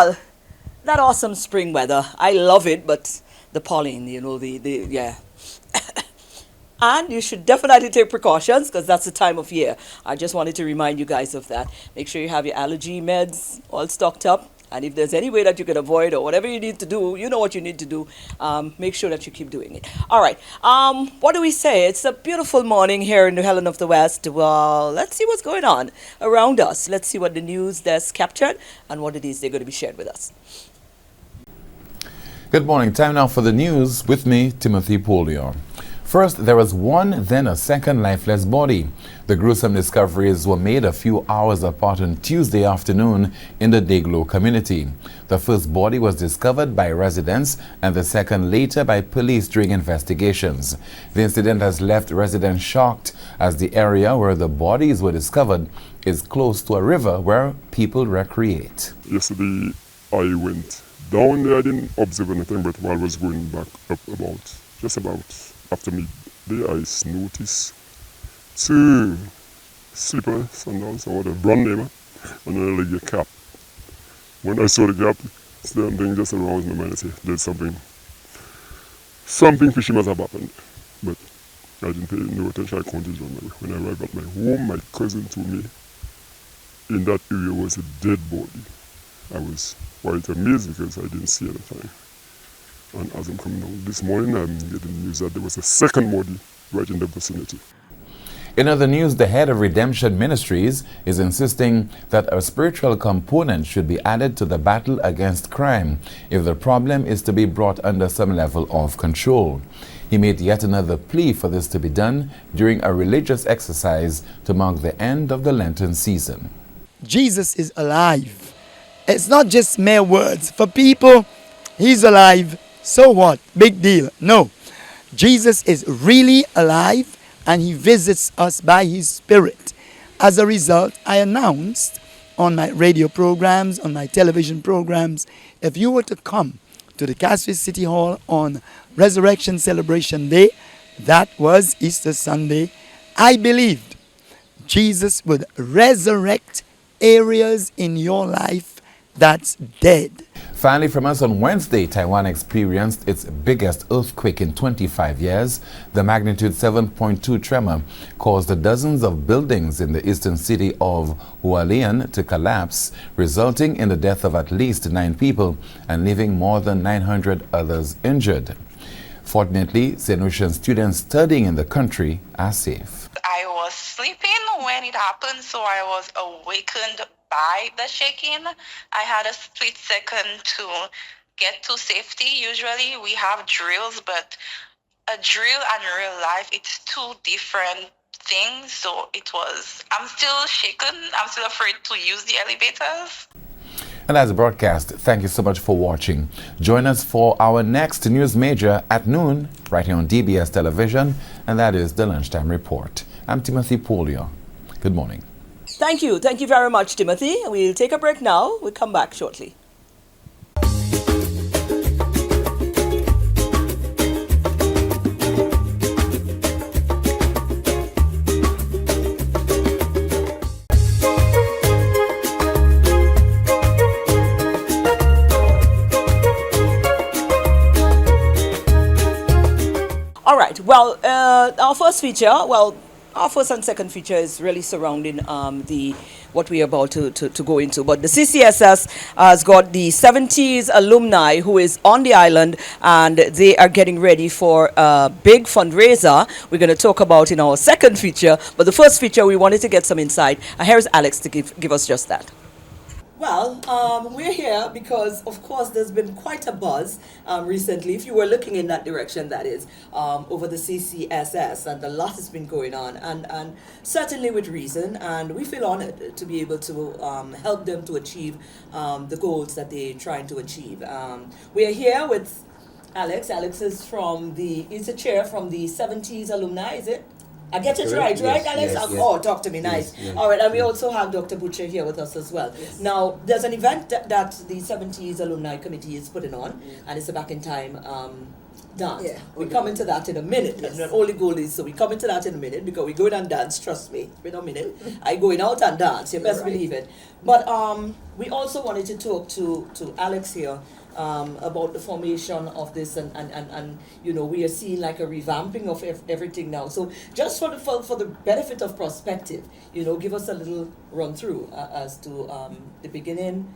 Well, that awesome spring weather. I love it, but the pollen, yeah. And you should definitely take precautions because that's the time of year. I just wanted to remind you guys of that. Make sure you have your allergy meds all stocked up. And if there's any way that you can avoid or whatever you need to do, you know what you need to do. Make sure that you keep doing it. All right. What do we say? It's a beautiful morning here in New Helen of the West. Well, let's see what's going on around us. Let's see what the news desk captured and what it is they're going to be shared with us. Good morning. Time now for the news with me, Timothy Polio. First, there was one, then a second lifeless body. The gruesome discoveries were made a few hours apart on Tuesday afternoon in the Deglo community. The first body was discovered by residents and the second later by police during investigations. The incident has left residents shocked as the area where the bodies were discovered is close to a river where people recreate. Yesterday, I went down there. I didn't observe anything, but while I was going back up just about after midday, I noticed two slipper sandals or the brand name and a little cap. When I saw the gap, something just aroused my mind. I said, there's something fishy must have happened. But I didn't pay no attention. I continued on my way. When I arrived at my home, my cousin told me in that area was a dead body. I was quite amazed because I didn't see anything. And as I'm coming down this morning, I'm getting news that there was a second body right in the vicinity. In other news, the head of Redemption Ministries is insisting that a spiritual component should be added to the battle against crime if the problem is to be brought under some level of control. He made yet another plea for this to be done during a religious exercise to mark the end of the Lenten season. Jesus is alive. It's not just mere words. For people, he's alive. So what? Big deal. No. Jesus is really alive and he visits us by his Spirit. As a result, I announced on my radio programs, on my television programs, if you were to come to the Castle City Hall on Resurrection Celebration Day, that was Easter Sunday, I believed Jesus would resurrect areas in your life that's dead. Finally, from us on Wednesday, Taiwan experienced its biggest earthquake in 25 years. The magnitude 7.2 tremor caused dozens of buildings in the eastern city of Hualien to collapse, resulting in the death of at least 9 people and leaving more than 900 others injured. Fortunately, St. Lucian students studying in the country are safe. I was sleeping when it happened, so I was awakened by the shaking. I had a split second to get to safety. Usually we have drills, but a drill and real life, it's two different things. So I'm still shaken. I'm still afraid to use the elevators. And that's the broadcast. Thank you so much for watching. Join us for our next news major at noon, right here on DBS Television, and that is the Lunchtime Report. I'm Timothy Polio. Good morning. Thank you. Thank you very much, Timothy. We'll take a break now. We'll come back shortly. All right. Well, our first and second feature is really surrounding what we are about to go into. But the CCSS has got the 70s alumni who is on the island, and they are getting ready for a big fundraiser we're going to talk about in our second feature. But the first feature, we wanted to get some insight. Here's Alex to give us just that. Well, we're here because, of course, there's been quite a buzz recently, if you were looking in that direction, that is, over the CCSS, and a lot has been going on, and certainly with reason, and we feel honored to be able to help them to achieve the goals that they're trying to achieve. We are here with Alex. Alex is he's a chair from the 70s alumni, is it? I get it right, Alex? Yes. Oh, talk to me, nice. Yes. All right, and we also have Dr. Butcher here with us as well. Yes. Now, there's an event that the 70s Alumni Committee is putting on, and it's a back in time dance. Yeah, We Holy come into that in a minute. Yes. And Holy Goldies, so we come into that in a minute because we go in and dance, trust me. Wait a minute. I going out and dance, you best Right. believe it. But we also wanted to talk to Alex here about the formation of this and you know, we are seeing like a revamping of everything now. So just for the benefit of perspective, you know, give us a little run through as to the beginning,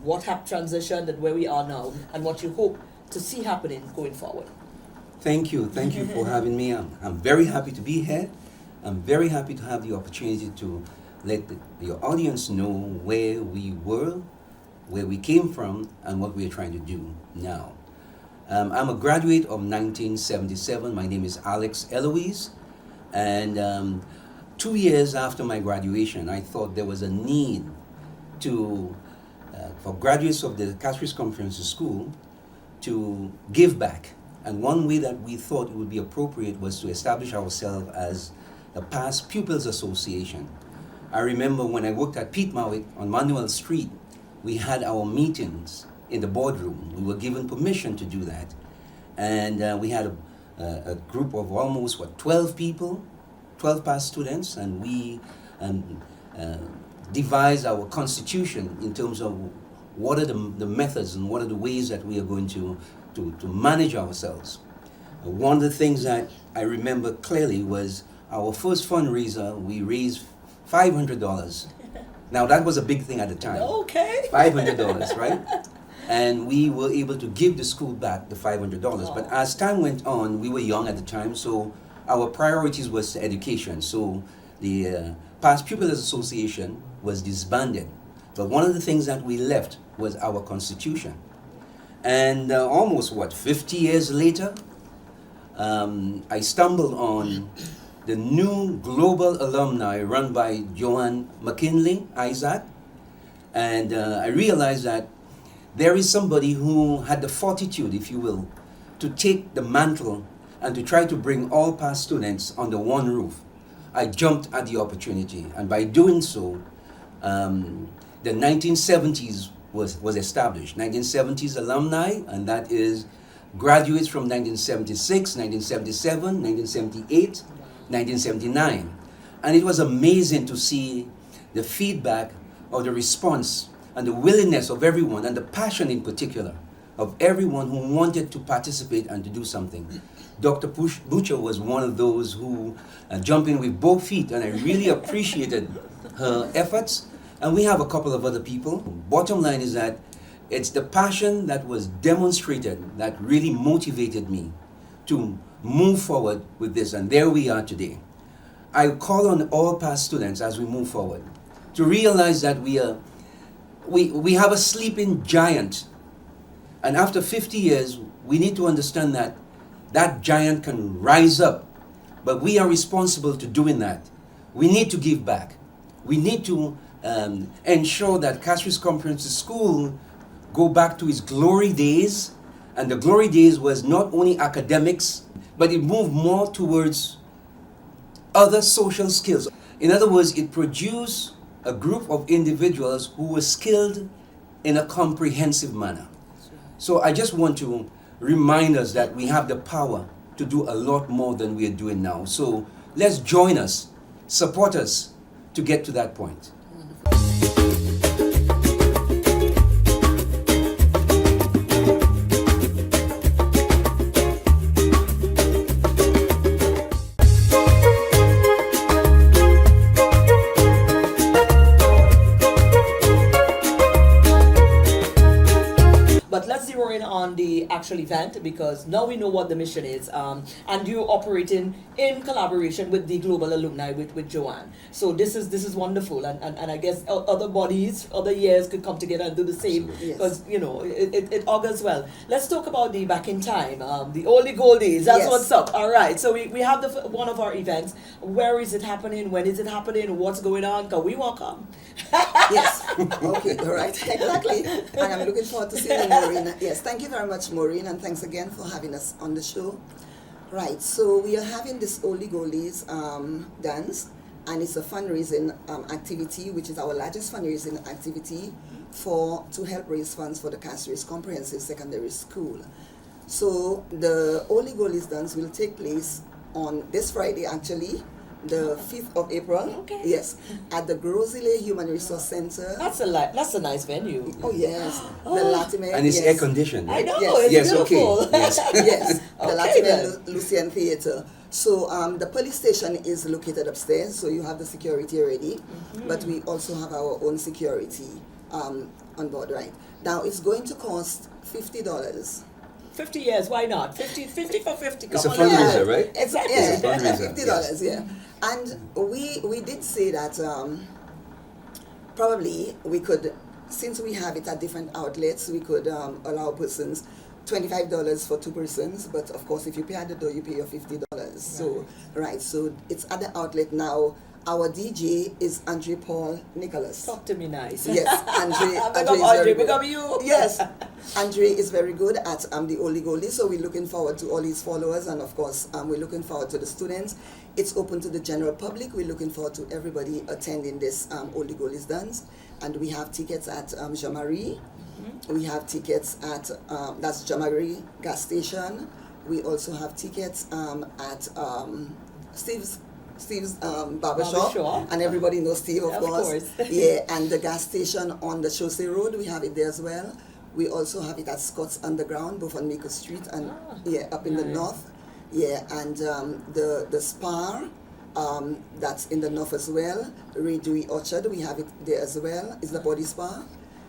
what transitioned and where we are now, and what you hope to see happening going forward. Thank you for having me. I'm very happy to be here. I'm very happy to have the opportunity to let your audience know where we were, where we came from, and what we are trying to do now. I'm a graduate of 1977. My name is Alex Eloise, and 2 years after my graduation, I thought there was a need to for graduates of the Castries Comprehensive School to give back. And one way that we thought it would be appropriate was to establish ourselves as the Past Pupils Association. I remember when I worked at Pete Mawick on Manuel Street, we had our meetings in the boardroom. We were given permission to do that. And we had a group of almost, 12 people, 12 past students, and we devised our constitution in terms of what are the methods and what are the ways that we are going to manage ourselves. One of the things that I remember clearly was our first fundraiser. We raised $500. Now that was a big thing at the time. Okay. $500, right? And we were able to give the school back the $500. But as time went on, we were young at the time, so our priorities was education. So the Past Pupils Association was disbanded. But one of the things that we left was our constitution. And almost 50 years later, I stumbled on the new global alumni run by Joanne McKinley Isaac, and I realized that there is somebody who had the fortitude, if you will, to take the mantle and to try to bring all past students under one roof. I jumped at the opportunity, and by doing so, the 1970s was established. 1970s alumni, and that is graduates from 1976, 1977, 1978, 1979. And it was amazing to see the feedback or the response and the willingness of everyone, and the passion in particular of everyone who wanted to participate and to do something. Dr. Butcher was one of those who jumped in with both feet, and I really appreciated her efforts. And we have a couple of other people. Bottom line is that it's the passion that was demonstrated that really motivated me to move forward with this, and there we are today. I call on all past students as we move forward to realize that we have a sleeping giant, and after 50 years, we need to understand that that giant can rise up, but we are responsible to doing that. We need to give back. We need to ensure that Castries Comprehensive School go back to its glory days, and the glory days was not only academics, but it moved more towards other social skills. In other words, it produced a group of individuals who were skilled in a comprehensive manner. So I just want to remind us that we have the power to do a lot more than we are doing now. So let's join us, support us to get to that point. But let's zero in on the actual event, because now we know what the mission is, and you're operating in collaboration with the Global Alumni with Joanne. So this is wonderful, and I guess other bodies, other years could come together and do the same, because you know it augurs well. Let's talk about the back in time, the oldie goldies. That's Yes. what's up. All right. So we have one of our events. Where is it happening? When is it happening? What's going on? Can we walk on? Yes. Okay, all right. Exactly. And I'm looking forward to seeing you, Maureen. Yes, thank you very much, Maureen, and thanks again for having us on the show. Right, so we are having this Oldie Goldies dance, and it's a fundraising activity, which is our largest fundraising activity to help raise funds for the Castries Comprehensive Secondary School. So the Holy Goalies dance will take place on this Friday, actually, the 5th of April. Okay. Yes, at the Grosile Human Resource Center. That's a nice venue. Oh yes, the Latimer. And it's yes. air conditioned. I know, Yes. it's Yes, beautiful. okay. Yes. Yes, the Okay, Latimer then. Lucian Theatre. So the police station is located upstairs, so you have the security already, but we also have our own security on board, right? Now it's going to cost $50. 50 years, why not? 50 for 50. It's a come on. fundraiser, right? Exactly. It's a fundraiser, $50, yeah. And we did say that probably we could, since we have it at different outlets, we could allow persons $25 for 2 persons, but of course if you pay at the door, you pay your $50. So so it's at the outlet now. Our DJ is Andre Paul Nicholas. Talk to me nice. Yes, Andre. Big Andre up is very Andre, good. big up you. Yes, Andre is very good at the Holy Goalie, so we're looking forward to all his followers, and of course we're looking forward to the students. It's open to the general public. We're looking forward to everybody attending this Holy Goalies dance, and we have tickets at Jean-Marie. We have tickets at that's Jean-Marie gas station. We also have tickets at Steve's barbershop, Barbershop. and everybody knows Steve, of Of course. course. Yeah, and the gas station on the Chaussee Road, we have it there as well. We also have it at Scott's Underground, both on Maker Street and up in the north. Yeah, and the Spar, that's in the north as well. Ray Dewey Orchard, we have it there as well. It's the Body Spa.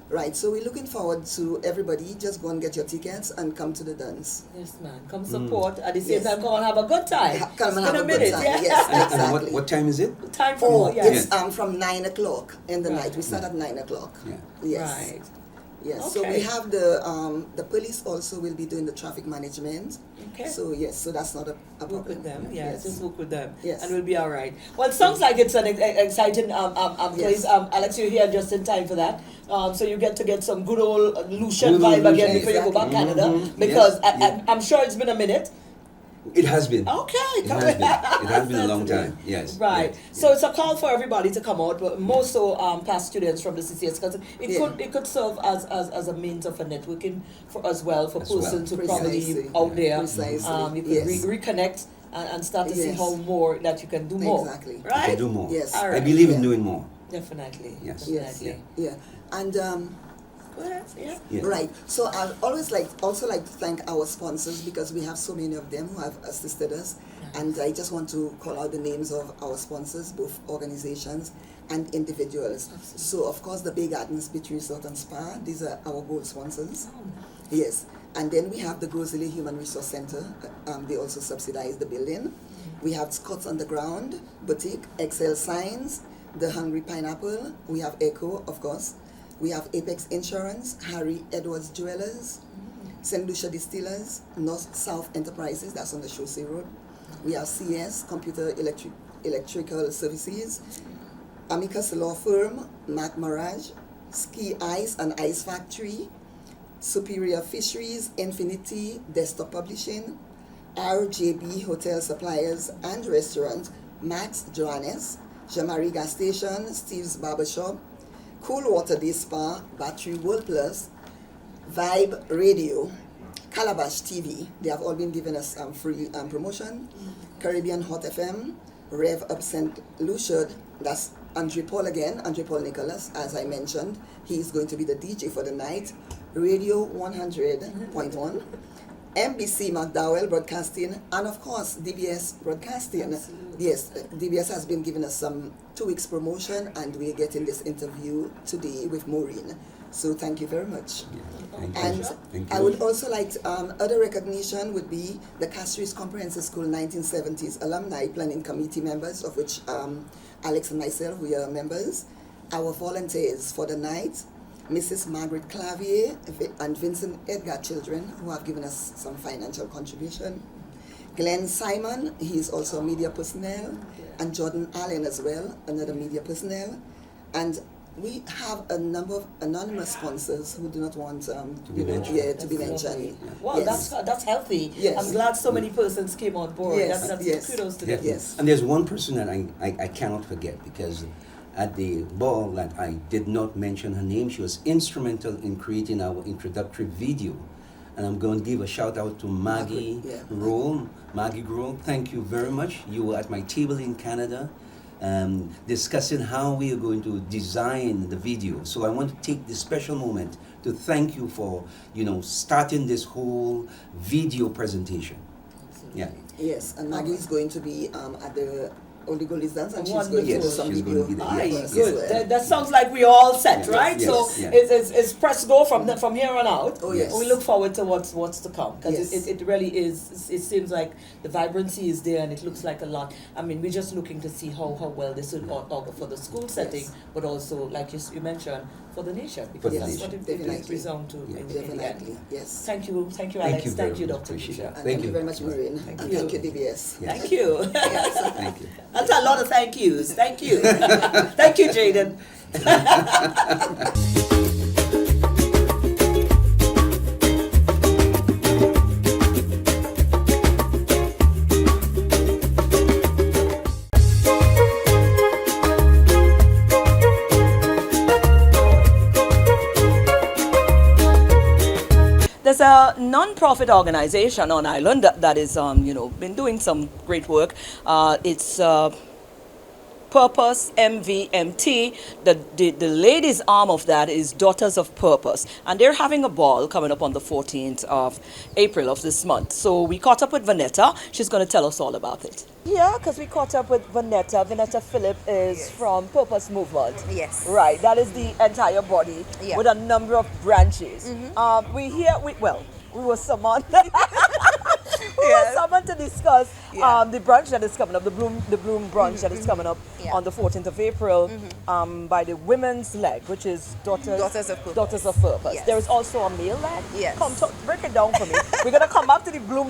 Right, so we're looking forward to everybody. Just go and get your tickets and come to the dance. Yes, man. Come support. At the same Yes. time, come and have a good time. Come and Spend have a good minute, time. yeah. Yes, And exactly. what time is it? Time for Oh, more, yeah. it's from 9 o'clock in the night. We start at 9 o'clock. Yeah. Yes. Right. Yes. So Okay. we have the police also will be doing the traffic management. Okay. So yes, so that's not a problem. Work with them, yeah, Yes. just work with them, Yes. and we'll be all right. Well, it sounds like it's an exciting place. Yes. Alex, you're here just in time for that. So you get to get some good old Lucian Good old vibe again Lucian, before you go back exactly. Canada, because Yes, yeah. I'm sure it's been a minute. It has been. Okay, It has been. It has been a long time. Yes. Right. yes, So it's a call for everybody to come out, but more so past students from the CCS, because it could serve as a means of a networking for as well for As well. persons who probably Precisely. out there. Precisely. You could Yes. reconnect and start to see Yes. how more that you can do more. Exactly. You Right. can do more. Yes. All I right. believe in Yeah. doing more. Definitely. Yes. Yes. Definitely. Yeah. And Go ahead. Yeah. Yeah. right. So I always like to thank our sponsors, because we have so many of them who have assisted us. And I just want to call out the names of our sponsors, both organizations and individuals. So of course the Bay Gardens Beach Resort and Spa, these are our gold sponsors. Yes. And then we have the Grosile Human Resource Center. They also subsidize the building. We have Scott's Underground Boutique, Excel Signs, The Hungry Pineapple. We have Echo, of course. We have Apex Insurance, Harry Edwards Jewelers, St. Lucia Distillers, North South Enterprises, that's on the Chaussee Road. We have CS, Computer Electrical Services, Amicus Law Firm, Mac Mirage, Ski Ice and Ice Factory, Superior Fisheries, Infinity, Desktop Publishing, RJB Hotel Suppliers and Restaurant, Max Johannes, Jean-Marie Gas Station, Steve's Barbershop, Cool Water Day Spa, Battery World Plus, Vibe Radio, Calabash TV. They have all been giving us free promotion. Caribbean Hot FM, Rev Up St. Lucia, that's Andre Paul again, Andre Paul Nicholas, as I mentioned. He's going to be the DJ for the night. Radio 100.1. NBC McDowell Broadcasting, and of course DBS Broadcasting. Yes, DBS has been giving us some 2 weeks promotion, and we're getting this interview today with Maureen. So thank you very much. Thank you. And Thank I you. would also like other recognition would be the Castries Comprehensive School 1970s alumni planning committee members, of which Alex and myself, we are members. Our volunteers for the night, Mrs. Margaret Clavier and Vincent Edgar children, who have given us some financial contribution. Glenn Simon, he's also a media personnel, and Jordan Allen as well, another media personnel. And we have a number of anonymous sponsors who do not want to be mentioned. to be mentioned. Wow, Yes. that's healthy. Yes. I'm glad so many persons came on board. Yes, That's yes. kudos to Yeah. them. Yes. And there's one person that I cannot forget, because at the ball that I did not mention her name, she was instrumental in creating our introductory video. And I'm going to give a shout out to Maggie Yeah. Roll. Maggie Roll, thank you very much. You were at my table in Canada discussing how we are going to design the video. So I want to take this special moment to thank you for, starting this whole video presentation. Yeah. Yes, and Maggie is going to be at the Oldie Goldies dance, and she's Wonderful. going to do Yes, some she's video. going to be there. Aye, Yes, good. yes. That sounds like we're all set, Yes, right? yes, So yeah. it's press go from here on out. Oh, yes. We look forward to what's to come, because Yes. it really is. It seems like the vibrancy is there, and it looks like a lot. I mean, we're just looking to see how well this will augur for the school setting, Yes. but also, like you mentioned, for the nation, For because the that's nation. what it Definitely. resound to in the Definitely, end. yes. Thank you, Thank Alex. you very Thank you, much. Dr. Appreciate Tisha. it. And Thank you very much, Maureen. Thank And you. thank you, DBS. Thank you. Thank you. That's a lot of thank yous. Thank you. Thank you, Jaden. There's a non-profit organization on Island that is, been doing some great work. It's Purpose MVMT. The ladies' arm of that is Daughters of Purpose, and they're having a ball coming up on the 14th of April of this month. So we caught up with Vanetta. She's going to tell us all about it. Yeah, because we caught up with Vanetta. Vanetta Phillip is from Purpose Movement. Yes. Right, that is the entire body Yeah. with a number of branches. We were summoned. We were summoned to discuss the brunch that is coming up, the Bloom brunch that is coming up Yeah. on the 14th of April by the women's leg, which is Daughters of Purpose. Daughters of Purpose. Yes. There is also a male leg. Yes. Come, break it down for me. We're going to come back to the Bloom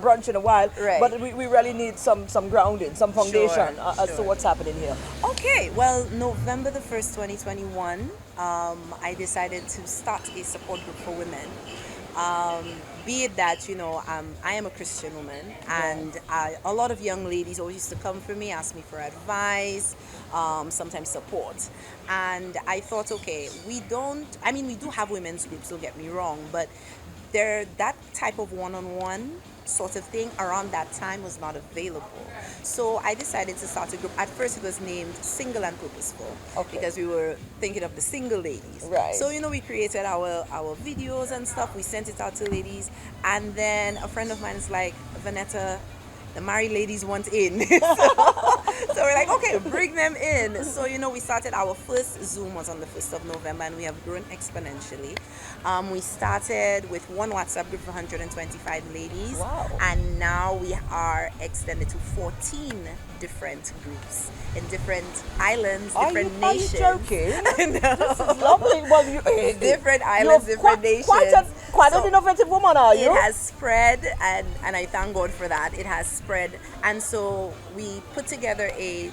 brunch in a while, Right. but we really need some grounding, some foundation as to sure. what's happening here. Okay, well, November the 1st, 2021, I decided to start a support group for women. Be it that, I am a Christian woman, and a lot of young ladies always used to come for me, ask me for advice, sometimes support. And I thought, okay, we do have women's groups, don't get me wrong, but that type of one-on-one sort of thing around that time was not available. So I decided to start a group. At first it was named Single and Purposeful, Okay. because we were thinking of the single ladies. Right. So, we created our videos and stuff. We sent it out to ladies. And then a friend of mine is like, Vanetta, the married ladies want in. So we're like, okay, bring them in. So, we started, our first Zoom was on the 1st of November, and we have grown exponentially. We started with one WhatsApp group of 125 ladies. Wow. And now we are extended to 14 different groups in different islands, different nations. Are you joking? I know. This is lovely. Well, Different islands, you're different nations. Quite an So innovative woman, are you? it has spread, and I thank God for that. It has spread, and so we put together a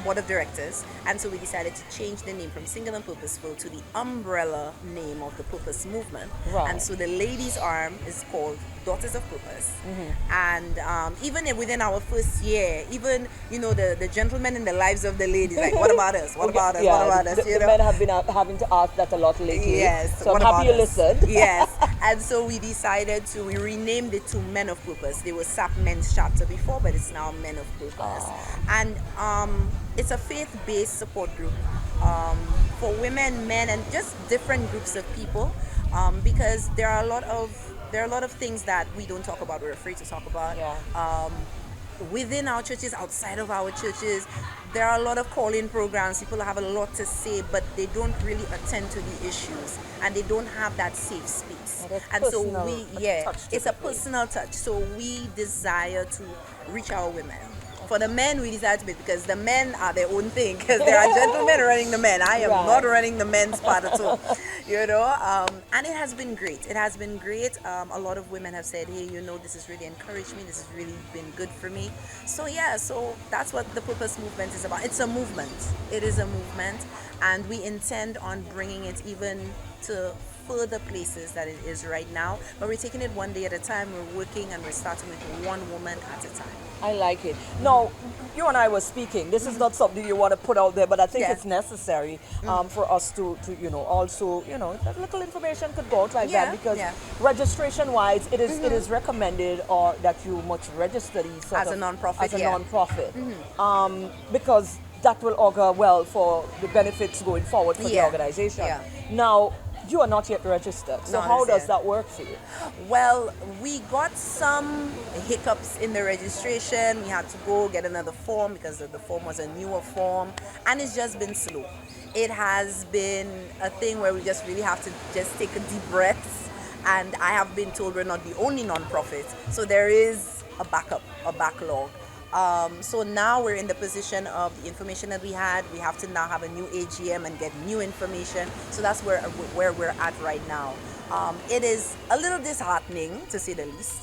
board of directors, and so we decided to change the name from Single and Purposeful to the umbrella name of the Purpose Movement. Right. And so the ladies' arm is called Daughters of Purpose. And even within our first year, even the gentlemen in the lives of the ladies, like, what about us? What about us? Yeah, What about us? the men have been having to ask that a lot lately. Yes. So I'm what happy you about us? listened. Yes. And so we decided we renamed it to Men of Purpose. They were SAP Men's Chapter before, but it's now Men of Purpose. And it's a faith-based support group for women, men, and just different groups of people, because there are a lot of things that we don't talk about. We're afraid to talk about. Yeah. Within our churches, outside of our churches, there are a lot of call-in programs. People have a lot to say, but they don't really attend to the issues, and they don't have that safe space. that's And so personal touch it's a typically. personal touch. So we desire to reach our women. For the men, we desire to be, because the men are their own thing, because there are gentlemen running the men. I am Right. not running the men's part at all, and it has been great. It has been great. A lot of women have said, hey, this has really encouraged me. This has really been good for me. So that's what the Purpose Movement is about. It's a movement. It is a movement, and we intend on bringing it even to further places than it is right now. But we're taking it one day at a time. We're working and we're starting with one woman at a time. I like it. Now, you and I were speaking. This is not something you want to put out there, but I think Yeah. it's necessary for us to also, that little information could go out like Yeah, that, because yeah. registration-wise, it is recommended or that you must register these sort As a of- non-profit, as a yeah. non-profit, because that will augur well for the benefits going forward for the Yeah, organization. yeah. Now, you are not yet registered, so No, how does understand. that work for you? Well, we got some hiccups in the registration. We had to go get another form because the form was a newer form, and it's just been slow. It has been a thing where we just really have to just take a deep breath, and I have been told we're not the only non-profit, so there is a backlog. So now we're in the position of the information that we had. We have to now have a new AGM and get new information. So that's where we're at right now. It is a little disheartening, to say the least,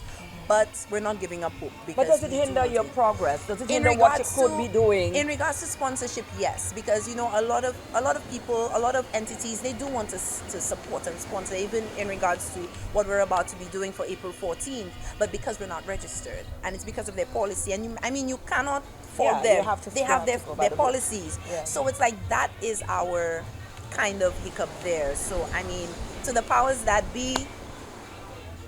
but we're not giving up hope. But does it we do hinder want your it. progress? Does it In hinder what you regards could be doing? In regards to sponsorship, yes, because a lot of people, a lot of entities, they do want to support and sponsor, even in regards to what we're about to be doing for April 14th. But because we're not registered, and it's because of their policy, and you cannot fault Yeah, them. you have to- they you have have their to go by the book. policies. Yeah. So it's like that is our kind of hiccup there. So to the powers that be,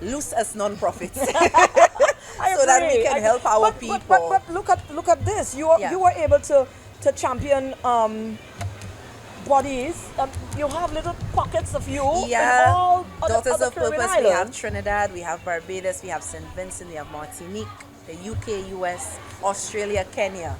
loose us non-profits. I so that we agree. can help our But people. look at this. You were able to champion bodies. You have little pockets of you in all Daughters other of Caribbean Purpose. We have islands. Trinidad, we have Barbados, we have St. Vincent, we have Martinique, the UK, US, Australia, Kenya.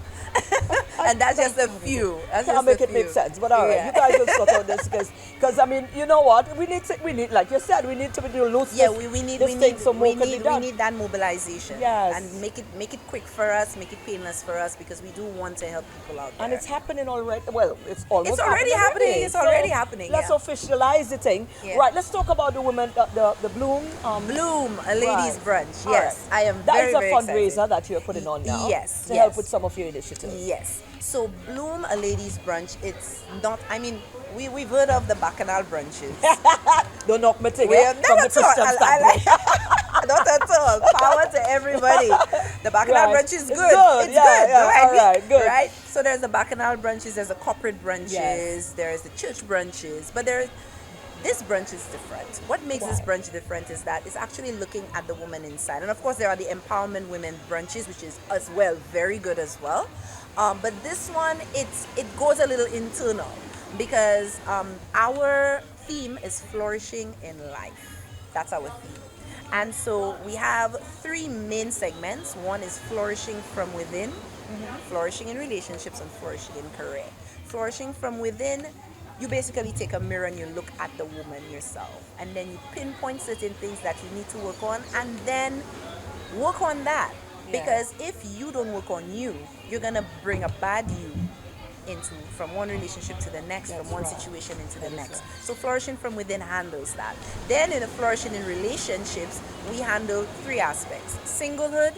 And that's just a few. That's Can't just make a it make few. sense, but all right, Yeah. you guys will sort out this because I mean, you know what? We need, like you said, we need to be loose. Yeah, we need so more can be we done. need that mobilization. Yes. And make it quick for us, make it painless for us, because we do want to help people out there. And it's happening already. Well, it's almost It's already happening. It's already happening, Let's yeah. officialize the thing. Yeah. Right. Let's talk about the women, the Bloom. Bloom, a ladies' Right. brunch. All Yes, right. I am That very, is a very fundraiser excited. that you're putting on now. Yes, To yes. help with some of your initiatives. Yes. So Bloom, a ladies' brunch. It's not. I mean, we've heard of the Bacchanal brunches. Don't knock me thing, Well, from not the at all. Christian I standpoint. like, not at all. Power to everybody. The Bacchanal Right. brunch is It's good. good. It's Yeah, good. yeah. Right? All right, good. Right. So there's the Bacchanal brunches. There's the corporate brunches. Yes. There's the church brunches. But this brunch is different. What makes this Why? brunch different is that it's actually looking at the woman inside. And of course, there are the empowerment women brunches, which is as well very good as well. But this one, it goes a little internal because our theme is flourishing in life. That's our theme. And so we have three main segments. One is flourishing from within, flourishing in relationships, and flourishing in career. Flourishing from within, you basically take a mirror and you look at the woman yourself, and then you pinpoint certain things that you need to work on, and then work on that. Yeah. Because if you don't work on you, you're gonna bring a bad you from one relationship to the next, That's from one right. situation into That the is next. right. So flourishing from within handles that. Then in the flourishing in relationships, we handle three aspects: singlehood,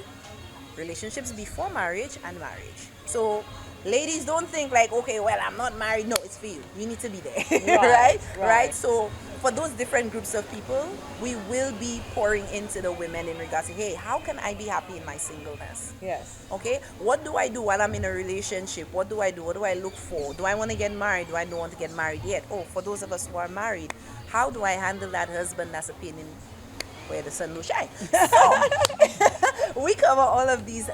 relationships before marriage, and marriage. So ladies, don't think like, okay, well, I'm not married. No, it's for you. You need to be there. Right, right? right. So for those different groups of people, we will be pouring into the women in regards to, hey, how can I be happy in my singleness? Yes. Okay, what do I do while I'm in a relationship? What do I do? What do I look for? Do I want to get married? Do I don't want to get married yet? Oh, for those of us who are married, how do I handle that husband that's a pain in where the sun will shine? So we cover all of these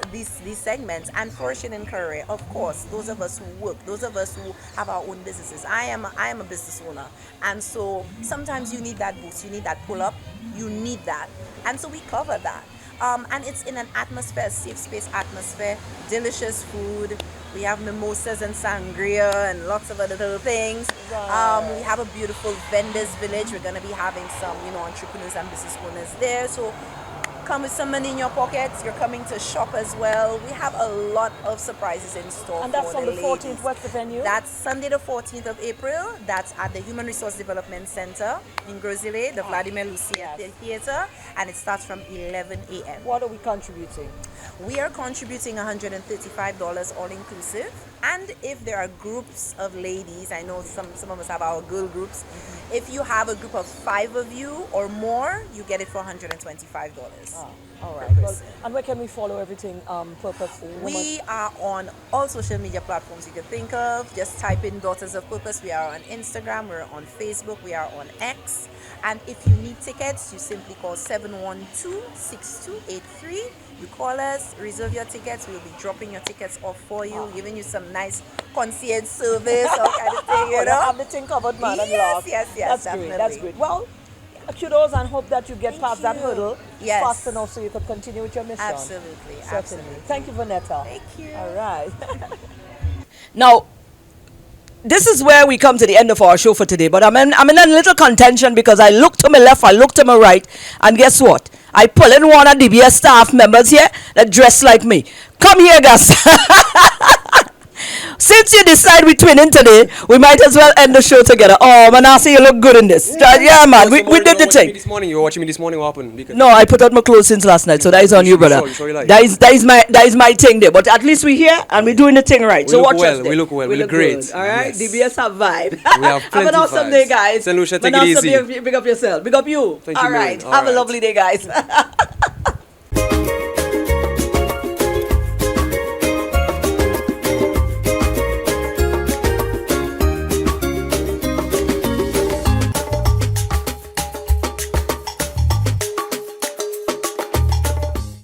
segments. And flourishing in career, of course, those of us who work, those of us who have our own businesses. I am a business owner, and so sometimes you need that boost, you need that pull up, you need that, and so we cover that. And it's in an atmosphere, a safe space atmosphere, delicious food. We have mimosas and sangria and lots of other little things. Right. We have a beautiful vendors village. We're going to be having some, entrepreneurs and business owners there. So come with some money in your pockets. You're coming to shop as well. We have a lot of surprises in store. And that's for on the ladies. 14th. What's the venue? That's Sunday the 14th of April. That's at the Human Resource Development Center in Grosile, the Vladimir Lucia Theater, and it starts from 11 a.m. What are we contributing? We are contributing $135 all inclusive. And if there are groups of ladies, I know some of us have our girl groups. If you have a group of 5 of you or more, you get it for $125. All right. Well, and where can we follow everything Purpose? We are on all social media platforms you can think of. Just type in Daughters of Purpose. We are on Instagram, we're on Facebook, we are on X. And if you need tickets, you simply call 712-6283. You call us, reserve your tickets. We'll be dropping your tickets off for you, giving you some nice concierge service or kind of thing, you know. Have the thing covered, man. Yes, That's definitely. great. That's great. Well, kudos and hope that you get past that hurdle fast enough so you can continue with your mission. Absolutely. Certainly. Absolutely. Thank you, Vanetta. Thank you. All right. Now, this is where we come to the end of our show for today. But I'm in a little contention because I look to my left, I look to my right, and guess what? I pull in one of DBS staff members here that dress like me. Come here, guys. Since you decide we twinning today, we might as well end the show together. Oh, Manasseh, you look good in this. Yeah, man, we did the thing. You were watching me this morning. What happened? No, I put out my clothes since last night, so that is on you, brother. That is my thing there. But at least we're here and we're doing the thing right. So watch us. We look well. We look great. All right, DBS have vibe. We have plenty an awesome day, guys. St. Lucia, take it easy. Big up yourself. Big up you. Thank you, All right. All Have a right. lovely day, guys.